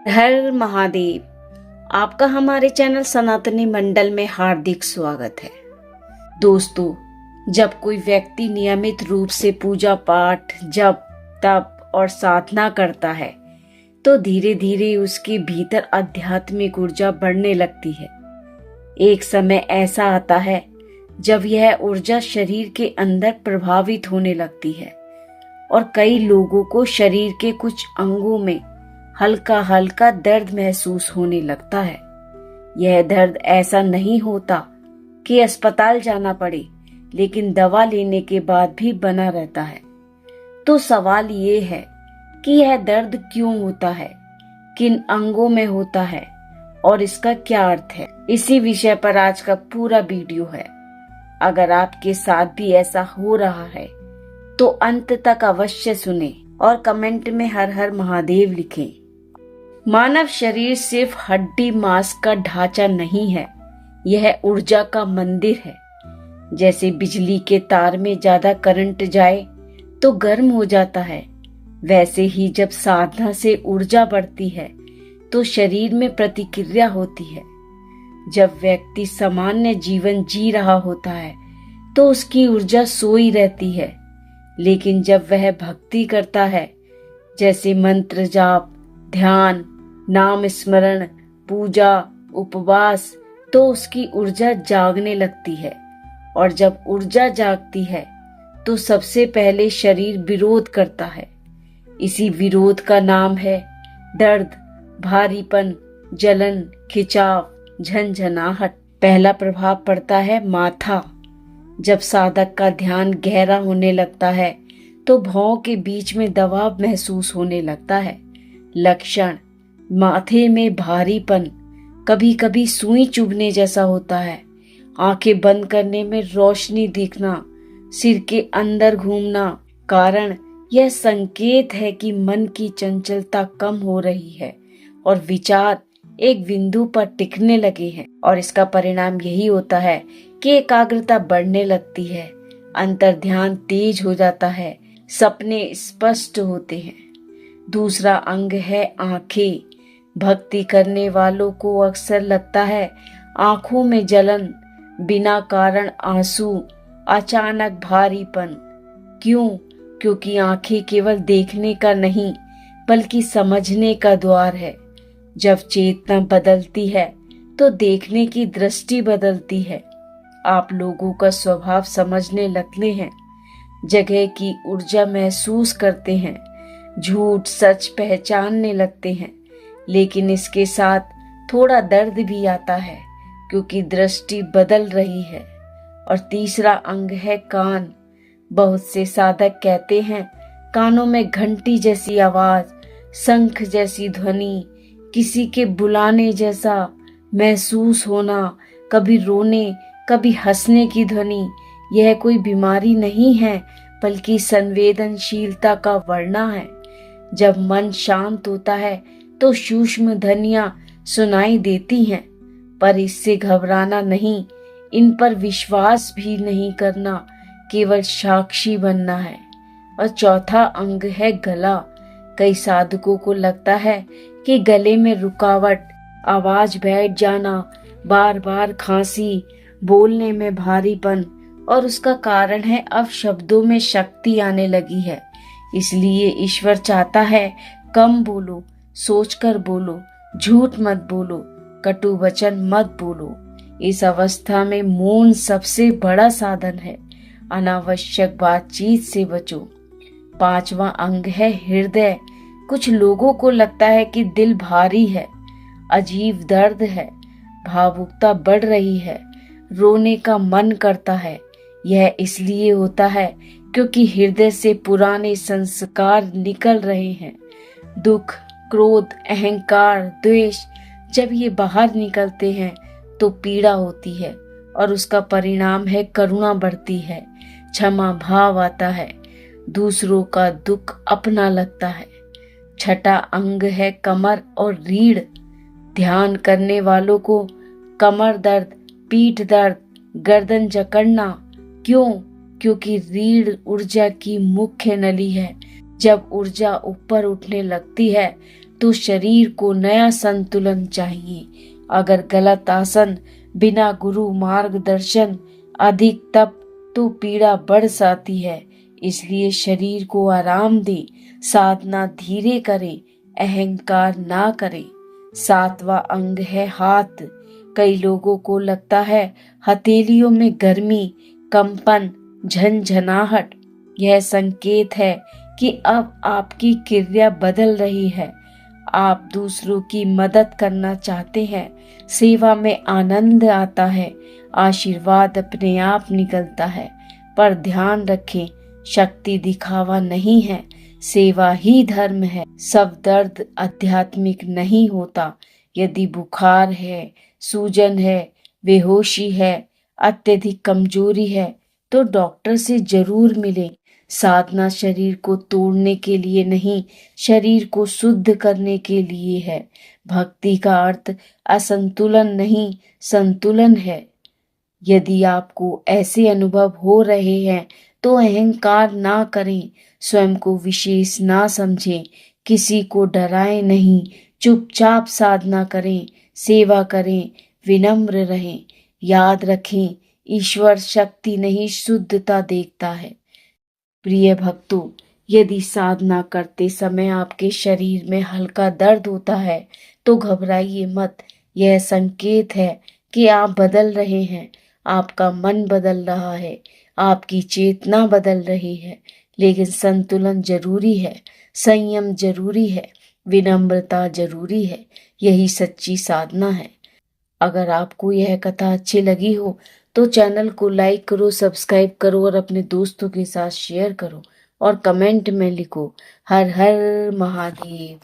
हर महादेव। आपका हमारे चैनल सनातनी मंडल में हार्दिक स्वागत है। दोस्तों, जब कोई व्यक्ति नियमित रूप से पूजा पाठ, जप, तप और साधना करता है तो धीरे धीरे उसके भीतर आध्यात्मिक ऊर्जा बढ़ने लगती है। एक समय ऐसा आता है जब यह ऊर्जा शरीर के अंदर प्रभावित होने लगती है और कई लोगों को शरीर के कुछ अंगों में हल्का हल्का दर्द महसूस होने लगता है। यह दर्द ऐसा नहीं होता कि अस्पताल जाना पड़े, लेकिन दवा लेने के बाद भी बना रहता है। तो सवाल ये है कि यह दर्द क्यों होता है, किन अंगों में होता है और इसका क्या अर्थ है। इसी विषय पर आज का पूरा वीडियो है। अगर आपके साथ भी ऐसा हो रहा है तो अंत तक अवश्य सुने और कमेंट में हर हर महादेव लिखें। मानव शरीर सिर्फ हड्डी मांस का ढांचा नहीं है, यह ऊर्जा का मंदिर है। जैसे बिजली के तार में ज्यादा करंट जाए तो गर्म हो जाता है, वैसे ही जब साधना से ऊर्जा बढ़ती है तो शरीर में प्रतिक्रिया होती है। जब व्यक्ति सामान्य जीवन जी रहा होता है तो उसकी ऊर्जा सोई रहती है, लेकिन जब वह भक्ति करता है, जैसे मंत्र जाप, ध्यान, नाम स्मरण, पूजा, उपवास, तो उसकी ऊर्जा जागने लगती है। और जब ऊर्जा जागती है तो सबसे पहले शरीर विरोध करता है। इसी विरोध का नाम है दर्द, भारीपन, जलन, खिंचाव, झंझनाहट। पहला प्रभाव पड़ता है माथा। जब साधक का ध्यान गहरा होने लगता है तो भौं के बीच में दबाव महसूस होने लगता है। लक्षण: माथे में भारीपन, कभी कभी सुई चुभने जैसा होता है, आंखें बंद करने में रोशनी दिखना, सिर के अंदर घूमना। कारण: यह संकेत है कि मन की चंचलता कम हो रही है और विचार एक बिंदु पर टिकने लगे हैं। और इसका परिणाम यही होता है कि एकाग्रता बढ़ने लगती है, अंतर ध्यान तेज हो जाता है, सपने स्पष्ट होते हैं। दूसरा अंग है आंखें। भक्ति करने वालों को अक्सर लगता है आंखों में जलन, बिना कारण आंसू, अचानक भारीपन। क्यों? क्योंकि आंखें केवल देखने का नहीं बल्कि समझने का द्वार है। जब चेतना बदलती है तो देखने की दृष्टि बदलती है। आप लोगों का स्वभाव समझने लगते हैं, जगह की ऊर्जा महसूस करते हैं, झूठ सच पहचानने लगते हैं। लेकिन इसके साथ थोड़ा दर्द भी आता है क्योंकि दृष्टि बदल रही है। और तीसरा अंग है कान। बहुत से साधक कहते हैं कानों में घंटी जैसी आवाज, शंख जैसी ध्वनि, किसी के बुलाने जैसा महसूस होना, कभी रोने कभी हंसने की ध्वनि। यह कोई बीमारी नहीं है बल्कि संवेदनशीलता का वर्णा है। जब मन शांत होता है तो सूक्ष्म ध्वनियां सुनाई देती हैं, पर इससे घबराना नहीं, इन पर विश्वास भी नहीं करना, केवल साक्षी बनना है। और चौथा अंग है गला। कई साधकों को लगता है कि गले में रुकावट, आवाज बैठ जाना, बार बार खांसी, बोलने में भारीपन, और उसका कारण है अब शब्दों में शक्ति आने लगी है। इसलिए ईश्वर चाहता है कम बोलो, सोचकर बोलो, झूठ मत बोलो, कटु वचन मत बोलो। इस अवस्था में मौन सबसे बड़ा साधन है। अनावश्यक बातचीत से बचो। पांचवा अंग है हृदय। कुछ लोगों को लगता है कि दिल भारी है, अजीब दर्द है, भावुकता बढ़ रही है, रोने का मन करता है। यह इसलिए होता है क्योंकि हृदय से पुराने संस्कार निकल रहे हैं। दुख, क्रोध, अहंकार, द्वेष जब ये बाहर निकलते हैं तो पीड़ा होती है और उसका परिणाम है करुणा बढ़ती है, क्षमा भाव आता है, दूसरों का दुख अपना लगता है। छठा अंग है कमर और रीढ़। ध्यान करने वालों को कमर दर्द, पीठ दर्द, गर्दन जकड़ना। क्यों? क्योंकि रीढ़ ऊर्जा की मुख्य नली है। जब ऊर्जा ऊपर उठने लगती है तो शरीर को नया संतुलन चाहिए। अगर गलत आसन, बिना गुरु मार्गदर्शन, अधिक तप तो पीड़ा बढ़ जाती है। इसलिए शरीर को आराम दे, साधना धीरे करे, अहंकार ना करे। 7वां अंग है हाथ। कई लोगों को लगता है हथेलियों में गर्मी, कंपन, झनझनाहट। यह संकेत है कि अब आपकी क्रिया बदल रही है। आप दूसरों की मदद करना चाहते हैं, सेवा में आनंद आता है, आशीर्वाद अपने आप निकलता है। पर ध्यान रखें, शक्ति दिखावा नहीं है, सेवा ही धर्म है। सब दर्द आध्यात्मिक नहीं होता। यदि बुखार है, सूजन है, बेहोशी है, अत्यधिक कमजोरी है तो डॉक्टर से जरूर मिलें। साधना शरीर को तोड़ने के लिए नहीं, शरीर को शुद्ध करने के लिए है। भक्ति का अर्थ असंतुलन नहीं, संतुलन है। यदि आपको ऐसे अनुभव हो रहे हैं तो अहंकार ना करें, स्वयं को विशेष ना समझें, किसी को डराएं नहीं, चुपचाप साधना करें, सेवा करें, विनम्र रहें। याद रखें, ईश्वर शक्ति नहीं शुद्धता देखता है। प्रिय भक्तों, यदि साधना करते समय आपके शरीर में हल्का दर्द होता है तो घबराइए मत। यह संकेत है कि आप बदल रहे हैं, आपका मन बदल रहा है, आपकी चेतना बदल रही है। लेकिन संतुलन जरूरी है, संयम जरूरी है, विनम्रता जरूरी है। यही सच्ची साधना है। अगर आपको यह कथा अच्छी लगी हो तो चैनल को लाइक करो, सब्सक्राइब करो और अपने दोस्तों के साथ शेयर करो और कमेंट में लिखो हर हर महादेव।